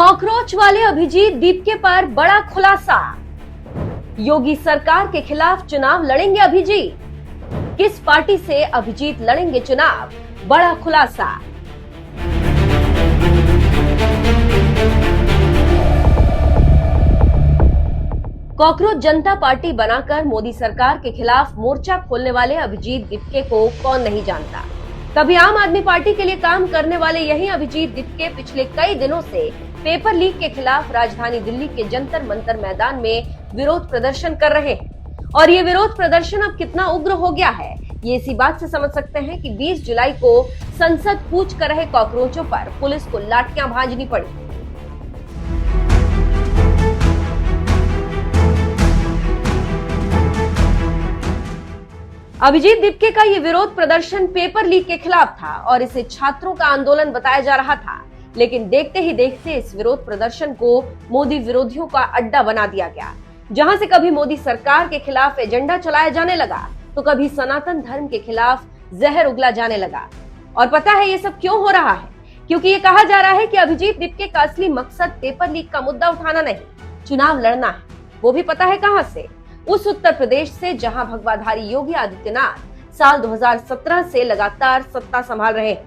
Cockroach वाले अभिजीत दीपके पर बड़ा खुलासा। योगी सरकार के खिलाफ चुनाव लड़ेंगे अभिजीत। किस पार्टी से अभिजीत लड़ेंगे चुनाव, बड़ा खुलासा। कॉकरोच जनता पार्टी बनाकर मोदी सरकार के खिलाफ मोर्चा खोलने वाले अभिजीत दीपके को कौन नहीं जानता। कभी आम आदमी पार्टी के लिए काम करने वाले यही अभिजीत दीपके पिछले कई दिनों से पेपर लीक के खिलाफ राजधानी दिल्ली के जंतर मंतर मैदान में विरोध प्रदर्शन कर रहे हैं। और ये विरोध प्रदर्शन अब कितना उग्र हो गया है, ये इसी बात से समझ सकते हैं कि 20 जुलाई को संसद कूच कर रहे कॉकरोचों पर पुलिस को लाठियां भांजनी पड़ी। अभिजीत दीपके का ये विरोध प्रदर्शन पेपर लीक के खिलाफ था और इसे छात्रों का आंदोलन बताया जा रहा था, लेकिन देखते ही देखते इस विरोध प्रदर्शन को मोदी विरोधियों का अड्डा बना दिया गया, जहां से कभी मोदी सरकार के खिलाफ एजेंडा चलाया जाने लगा तो कभी सनातन धर्म के खिलाफ जहर उगला जाने लगा। और पता है ये सब क्यों हो रहा है? क्योंकि ये कहा जा रहा है कि अभिजीत दीपके का असली मकसद पेपर लीक का मुद्दा उठाना नहीं, चुनाव लड़ना है। वो भी पता है कहां से? उस उत्तर प्रदेश से जहां भगवाधारी योगी आदित्यनाथ साल 2017 से लगातार सत्ता संभाल रहे हैं,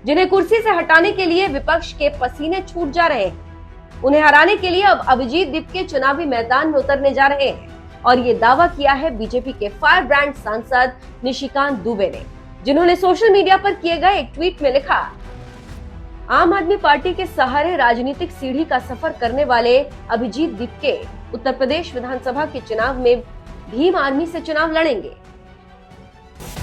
जिन्हें कुर्सी से हटाने के लिए विपक्ष के पसीने छूट जा रहे हैं। उन्हें हराने के लिए अब अभिजीत दीपके चुनावी मैदान में उतरने जा रहे हैं। और ये दावा किया है बीजेपी के फायर ब्रांड सांसद निशिकांत दुबे ने, जिन्होंने सोशल मीडिया पर किए गए एक ट्वीट में लिखा, आम आदमी पार्टी के सहारे राजनीतिक सीढ़ी का सफर करने वाले अभिजीत दीपके उत्तर प्रदेश विधानसभा के चुनाव में भीम आर्मी से चुनाव लड़ेंगे।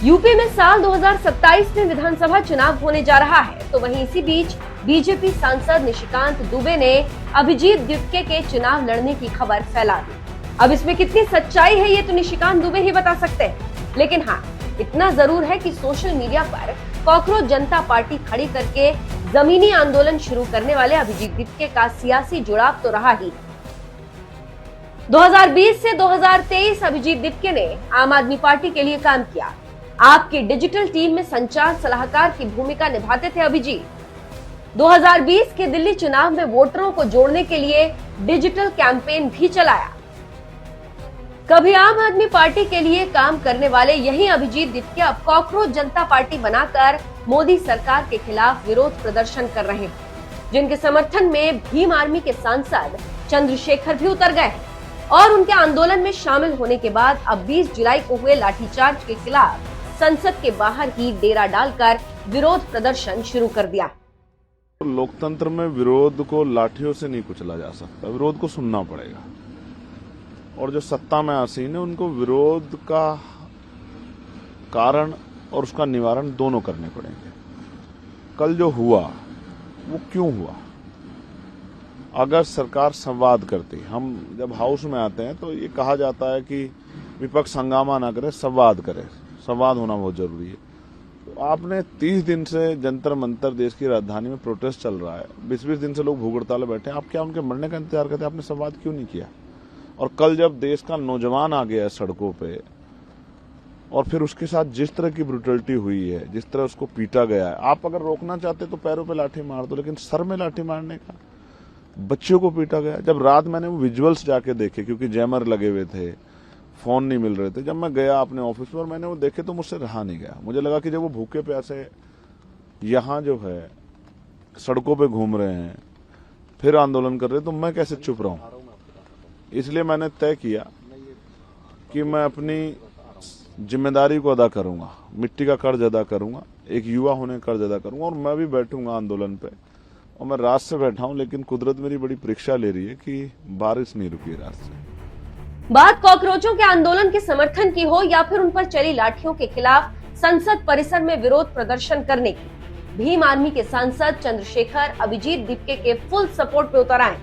यूपी में साल 2027 में विधानसभा चुनाव होने जा रहा है, तो वहीं इसी बीच बीजेपी सांसद निशिकांत दुबे ने अभिजीत दीपके के चुनाव लड़ने की खबर फैला दी। अब इसमें कितनी सच्चाई है ये तो निशिकांत दुबे ही बता सकते हैं, लेकिन हाँ इतना जरूर है कि सोशल मीडिया पर कॉकरोच जनता पार्टी खड़ी करके जमीनी आंदोलन शुरू करने वाले अभिजीत दीपके का सियासी जुड़ाव तो रहा ही। 2020 से 2023 अभिजीत दीपके ने आम आदमी पार्टी के लिए काम किया। आपकी डिजिटल टीम में संचार सलाहकार की भूमिका निभाते थे अभिजीत। 2020 के दिल्ली चुनाव में वोटरों को जोड़ने के लिए डिजिटल कैंपेन भी चलाया। कभी आम आदमी पार्टी के लिए काम करने वाले यही अभिजीत दीपके अब कॉकरोच जनता पार्टी बनाकर मोदी सरकार के खिलाफ विरोध प्रदर्शन कर रहे हैं, जिनके समर्थन में भीम आर्मी के सांसद चंद्रशेखर भी उतर गए और उनके आंदोलन में शामिल होने के बाद अब 20 जुलाई को हुए लाठीचार्ज के खिलाफ संसद के बाहर ही डेरा डालकर विरोध प्रदर्शन शुरू कर दिया। लोकतंत्र में विरोध को लाठियों से नहीं कुचला जा सकता, विरोध को सुनना पड़ेगा। और जो सत्ता में आसीन है उनको विरोध का कारण और उसका निवारण दोनों करने पड़ेंगे। कल जो हुआ वो क्यों हुआ? अगर सरकार संवाद करती, हम जब हाउस में आते हैं तो ये कहा जाता है कि विपक्ष हंगामा ना करे, संवाद करे। संवाद होना बहुत जरूरी है। तो आपने 30 दिन से जंतर मंतर देश की राजधानी में प्रोटेस्ट चल रहा है, 20-20 दिन से लोग भूख हड़ताल में बैठे हैं, आप क्या उनके मरने का इंतजार करते? आपने संवाद क्यों नहीं किया? और कल जब देश का नौजवान आ गया है सड़कों पे और फिर उसके साथ जिस तरह की ब्रुटलिटी हुई है, जिस तरह उसको पीटा गया है, आप अगर रोकना चाहते तो पैरों पे लाठी मार दो, लेकिन सर में लाठी मारने का, बच्चों को पीटा गया। जब रात मैंने वो विजुअल्स जाके देखे, क्योंकि जैमर लगे हुए थे, फोन नहीं मिल रहे थे, जब मैं गया अपने ऑफिस में और मैंने वो देखे तो मुझसे रहा नहीं गया। मुझे लगा कि जब वो भूखे प्यासे यहाँ जो है सड़कों पे घूम रहे हैं, फिर आंदोलन कर रहे हैं, तो मैं कैसे चुप रहूं? इसलिए मैंने तय किया कि मैं अपनी जिम्मेदारी को अदा करूंगा, मिट्टी का कर्ज अदा करूंगा, एक युवा होने का कर्ज अदा करूंगा और मैं भी बैठूंगा आंदोलन पे। और मैं रात से बैठा हूं, लेकिन कुदरत मेरी बड़ी परीक्षा ले रही है कि बारिश नहीं रुकी रात से। बात कॉकरोचों के आंदोलन के समर्थन की हो या फिर उन पर चली लाठियों के खिलाफ संसद परिसर में विरोध प्रदर्शन करने की, भीम आर्मी के सांसद चंद्रशेखर अभिजीत दीपके के फुल सपोर्ट पे उतर आए।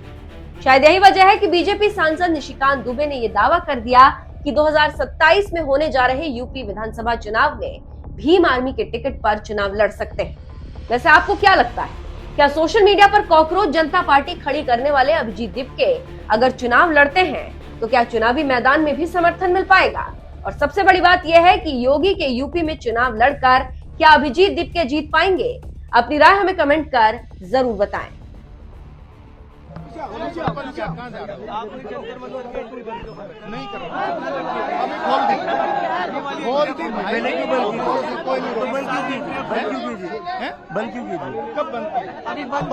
शायद यही वजह है कि बीजेपी सांसद निशिकांत दुबे ने यह दावा कर दिया कि 2027 में होने जा रहे यूपी विधानसभा चुनाव में भीम आर्मी के टिकट पर चुनाव लड़ सकते हैं। वैसे आपको क्या लगता है? क्या सोशल मीडिया पर कॉकरोच जनता पार्टी खड़ी करने वाले अभिजीत दीपके अगर चुनाव लड़ते हैं तो क्या चुनावी मैदान में भी समर्थन मिल पाएगा? और सबसे बड़ी बात यह है कि योगी के यूपी में चुनाव लड़कर क्या अभिजीत दीपके जीत पाएंगे? अपनी राय हमें कमेंट कर जरूर बताएं। नहीं करो, अभी खोल दी मैंने क्यों बंद की? कोई नहीं बंद क्यों की? बंद क्यों की? कब बंद की? अभी बंद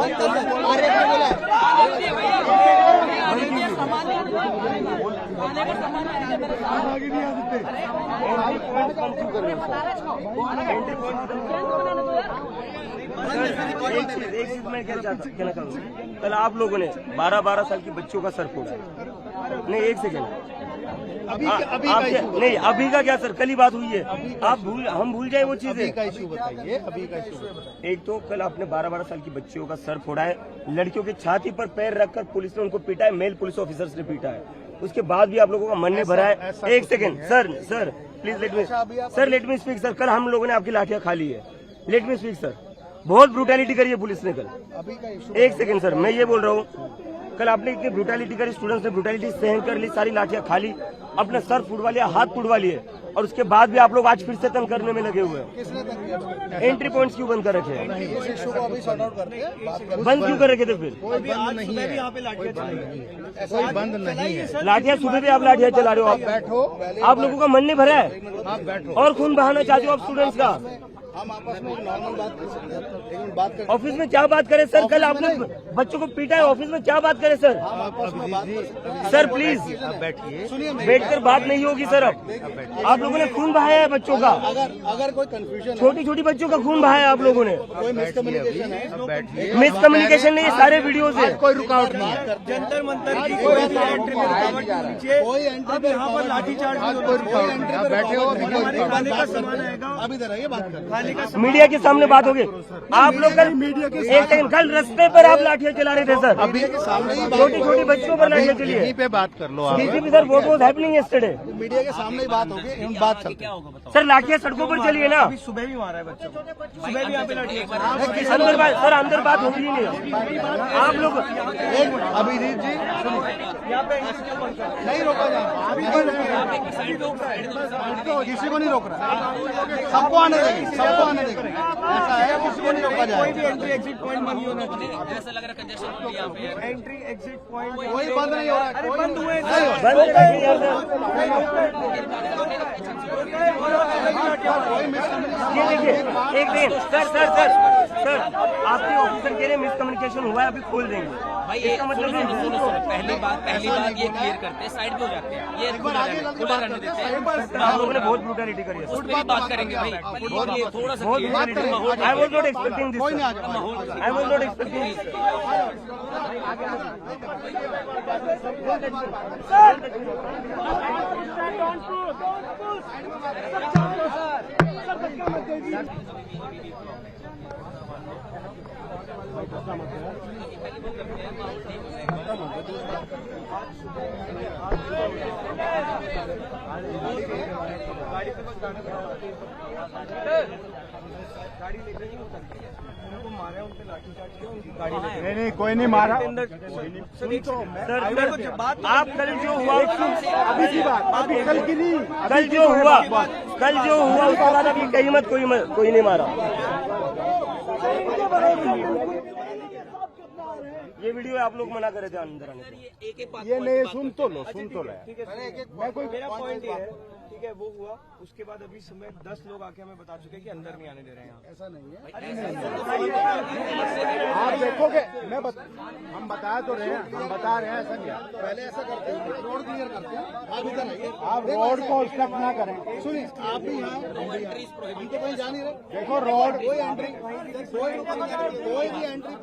एक चीज मैं कहना चाहूँगा, कल आप लोगों ने 12-12 साल की बच्चों का सर फोड़ा है। नहीं, एक सेकेंड, अभी नहीं अभी का क्या सर, कल ही बात हुई है। हम भूल जाए वो चीजें। का इशू बताइए, अभी का इशू बताइए। एक तो कल आपने 12-12 साल की बच्चियों का सर फोड़ा है, लड़कियों की छाती पर पैर रखकर पुलिस ने उनको पीटा है, मेल पुलिस ऑफिसर्स ने पीटा है। उसके बाद भी आप लोगों का मन नहीं भरा है। एक second sir please let me speak sir. कल हम लोगों ने आपकी लाठियां खा ली है, लेट मी स्पीक सर। बहुत ब्रूटैलिटी करी है पुलिस ने कल। अभी का इशू एक सेकेंड सर, मैं ये बोल रहा हूँ, कल आपने इतनी ब्रूटैलिटी करी, स्टूडेंट्स ने ब्रूटैलिटी सहन कर ली, सारी लाठियां खा ली, अपना सर फुड़वा लिया, हाथ फुड़वा लिए, और उसके बाद भी आप लोग आज फिर से तंग करने में लगे हुए हैं। किसने तंग किया? एंट्री पॉइंट्स क्यों बंद कर रखे हैं? इस इशू को अभी सॉर्ट आउट करते हैं, बात करते हैं। बंद क्यों कर रखे थे फिर? कोई बंद नहीं है, कोई बंद नहीं है। लाठियां सुबह भी आप लाठियां चला रहे हो। बैठो, आप लोगों का मन नहीं भरा है आप बैठो। और खून बहाना चाहते हो आप स्टूडेंट्स का। हम आपस में एक नॉर्मल बात कर सकते हैं, लेकिन बात कर ऑफिस में क्या बात करें सर? कल आपने बच्चों को पीटा है, ऑफिस में क्या बात करें सर? हम आपस में बात कर सकते हैं। सर प्लीज बैठिए, सुनिए, बैठकर बात नहीं होगी सर। अब आप लोगों ने खून बहाया है बच्चों का, अगर कोई कंफ्यूजन है, छोटी छोटी बच्चों का खून बहाया है आप लोगों ने। कोई मिसकम्युनिकेशन है, मिसकम्युनिकेशन नहीं, ये सारे वीडियोज है। कोई रुकावट नहीं है। जंतर मंतर की कोई कोई एंट्री में रुकावट नहीं होनी चाहिए। कोई एंट्री अब यहाँ पर लाठीचार्ज नहीं होना चाहिए। कोई एंट्री पे बैठे हो, हमारे खाने का सामान आएगा, अभी इधर आइए, बात कर। खाने का मीडिया के सामने बात होगी। आप लोग कल एक सेकंड, कल रास्ते पर आप लाठियां चला रहे थे सर, अभी के सामने ही बात छोटी छोटी बच्चों पर लाठियां चली है। यहीं पे बात कर लो आप। Sir what was happening yesterday? Media के सामने ही बात होगी, हम बात करते हैं। सर लाठियां सड़कों पर चली है ना, अभी सुबह भी मारा है बच्चों को, सुबह भी यहाँ पे लाठी अंदर बात सर, अंदर बात होगी ही नहीं। आप लोग एक मिनट, अभिजीत जी सुनिए, यहाँ पे नहीं रोका जाए, किसी को नहीं रोक रहा, सबको आने देंगे, सबको आने देंगे। ऐसा है, किसी को नहीं रोका कोई जाए। भी एंट्री एग्जिट पॉइंट बंद नहीं होना चाहिए। ऐसा लग रहा है कंजेशन हो यहाँ पे। एंट्री एग्जिट पॉइंट कोई बंद नहीं हो रहा है, अरे कोई बंद हुए हैं। नहीं हो रहा है। बंद करिए यार सर। ये देखिए एक दिन सर आपके ऑफिसर के लिए मिसकम्युनिकेशन हुआ है, अभी खोल देंगे भाई। ये इसका मतलब सुनो, पहली बात ये क्लियर करते हैं, साइड पे हो जाते हैं, ये खुला रहने देते हैं। आप लोगों ने बहुत ब्रूटैलिटी करी है। उस पर भी बात करेंगे भाई, पर ये थोड़ा सा बहुत clear ब्रूटैलिटी। माहौल I was not expecting this, कोई नहीं आ जाए। I was not expecting this. नहीं, कोई नहीं मारा। सर आप कल जो हुआ, अभी की बात, अभी कल की नहीं। कल जो हुआ उसके बाद अभी कहीं मत कोई नहीं मारा। ये वीडियो आप लोग मना करे थे अंदर आने से। ये नहीं, सुन तो लो। मैं कोई मेरा पॉइंट ये है, ठीक है, वो हुआ। उसके बाद अभी समय 10 लोग आके हमें बता चुके हैं कि अंदर नहीं आने दे रहे हैं। ऐसा नहीं है, आप देखोगे, हम बता तो रहे हैं, हम बता रहे हैं, ऐसा नहीं है। पहले ऐसा करते हैं, रोड क्लियर करते हैं, आप इधर आइए, आप रोड को ऑब्स्ट्रक्ट ना करें। सुनिए, आप भी यहाँ, हम तो कहीं जा नहीं रहे। देखो रोड, कोई भी एंट्री